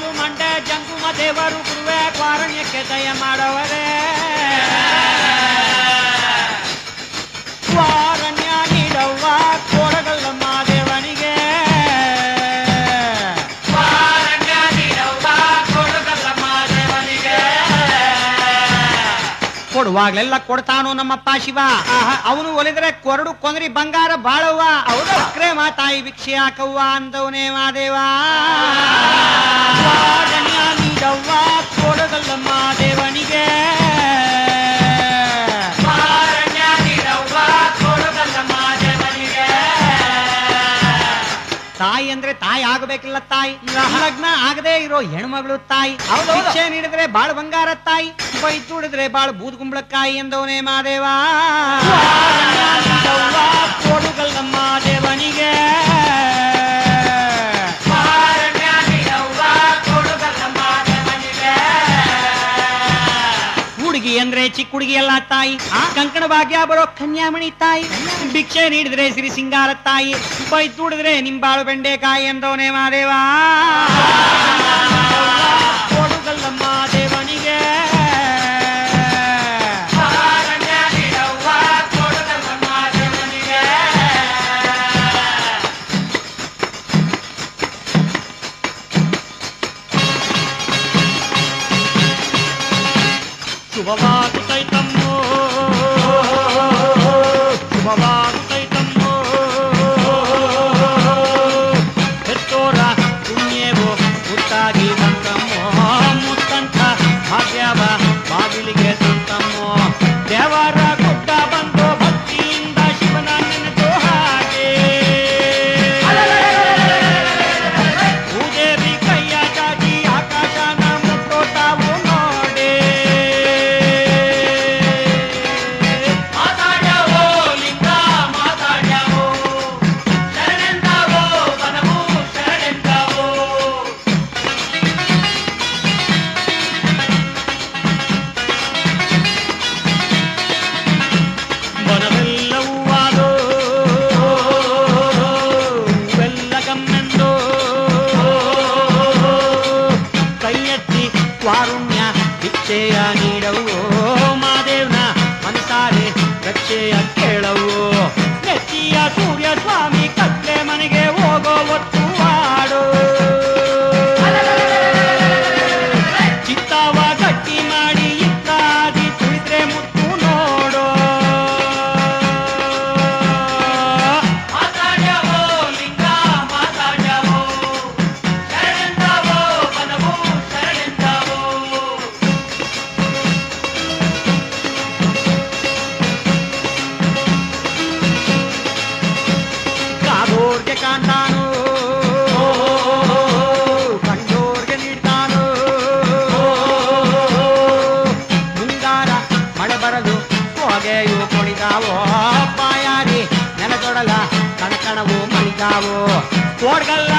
ಕಲ್ಲು ಮಂಡೆ ಜಂಗುಮ ದೇವರು ಗುರುವೆ ಕ್ವಾರಣ್ಯಕ್ಕೆ ದಯ ಮಾಡವರೇ ಕ್ವಾರಣ್ಯ ನೀಡವ್ವ ಕೋಡಗಲ್ಲಮ್ಮ ದೇವನಿಗೆ ಕ್ವಾರಣ್ಯ ನೀಡವ್ವ ಕೋಡಗಲ್ಲಮ್ಮ ದೇವನಿಗೆ ಕೊಡುವಾಗ್ಲೆಲ್ಲ ಕೊಡ್ತಾನು ನಮ್ಮಪ್ಪ ಶಿವ ಅವನು ಒಲಿದ್ರೆ ಕೊರಡು ಕೊಂದ್ರಿ ಬಂಗಾರ ಬಾಳವ್ವ ಸಕ್ರೆ ಮಾತಾಯಿ ಭಿಕ್ಷೆ ಹಾಕವ್ವ ಅಂದವನೇ ಮಾದೇವ ಕ್ವಾರಣ್ಯ ನೀಡವ್ವ ಕೋಡಗಲ್ಲಮ್ಮ ದೇವನಿಗೆ ತಾಯಿ ಅಂದ್ರೆ ತಾಯಿ ಆಗಬೇಕಿಲ್ಲ ತಾಯಿ ಲಗ್ನ ಆಗದೆ ಇರೋ ಹೆಣ್ಮಗಳು ತಾಯಿ ಭಿಕ್ಷೆ ನೀಡಿದ್ರೆ ಬಾಳ್ ಬಂಗಾರ ತಾಯಿ ಬೈ ತುಡಿದ್ರೆ ಬಾಳ್ ಬೂದ್ ಕುಂಬಳಕಾಯಿ ಎಂದವನೇ ಮಾದೇವ ಕೊಡುಗಲ್ಲಮ್ಮ ದೇವನಿಗೆ ಹುಡುಗಿ ಅಂದ್ರೆ ಚಿಕ್ಕ ಹುಡುಗಿ ಎಲ್ಲ ತಾಯಿ ಕಂಕಣ ಭಾಗ್ಯ ಬರೋ ಕನ್ಯಾಮಣಿ ತಾಯಿ ಭಿಕ್ಷೆ ನೀಡಿದ್ರೆ ಸಿರಿ ಸಿಂಗಾರ ತಾಯಿ ಬೈ ತುಡಿದ್ರೆ ನಿಂಬಾಳು ಬೆಂಡೆಕಾಯಿ ಎಂದವನೇ ಮಾದೇವ ಕೊಡುಗಲ್ಲಮ್ಮ ದೇವನಿಗೆ ಶುಭವಾಗುತ್ತೈತಮ್ಮೋ ಶುಭವಾಗುತ್ತೈತಮ್ಮೋ ಹೆತ್ತೋರ ಪುಣ್ಯವೋ ಮುತ್ತಾಗಿ ಬಂತಮ್ಮೋ ಮುತ್ತಂತ ಭಾಗ್ಯವ ಬಾಗಿಲಿಗೆ ತಂತಮ್ಮೋ ದೇವರ ಗುಡ್ಡ ಬಂದು ಭಕ್ತಿಯಿಂದ ಶಿವನ ನೆನೆದು ಹಾಗೆ ಭೂದೇವಿ ಕೈಯ ಚಾಚಿ ಆಕಾಶನ ಮುಟ್ಟೋತಾವು ನೋಡೆ ಕ್ವಾರುಣ್ಯ ಭಿಕ್ಷೆಯ ನೀಡವು ಮಾದೇವ್ನ ಮನಸಾರೆ ರಕ್ಷೆಯ ಕೇಳವು ನೆಚ್ಚಿಯ ಸೂರ್ಯ ಸ್ವಾಮಿ ಕತ್ಲೆ ಮನೆಗೆ ಹೋಗೋ ಒತ್ತು ಹಾಡು ಚಿತ್ತವ ಗಟ್ಟಿ ಮಾಡಿ ಇತ್ಯಾದಿ ತುಳಿದ್ರೆ ಮುತ್ತು ನೋಡೋ ಮಾತಾಡ್ಯವೋ ಲಿಂಗ ಮಾತಾಡ್ಯವೋ ಶರಣೆಂದವೋ ಬನವು ಶರಣೆಂದವೋ ಕಾದೋರ್ಗೆ ಕಾಣ್ತಾನು ಕಂಡೋರ್ಗೆ ನೀಡ್ತಾನು ಮುಂಗಾರ ಮಳೆ ಬರಲು ಹೊಗೆಯು ಕೊಡಿದಾವೋ ಬಾಯಾರಿ ನೆಲದೊಡಲ ಕಣಕಣವು ಮಣಿದಾವೋ ಕೋಡ್ಗಲ್ಲ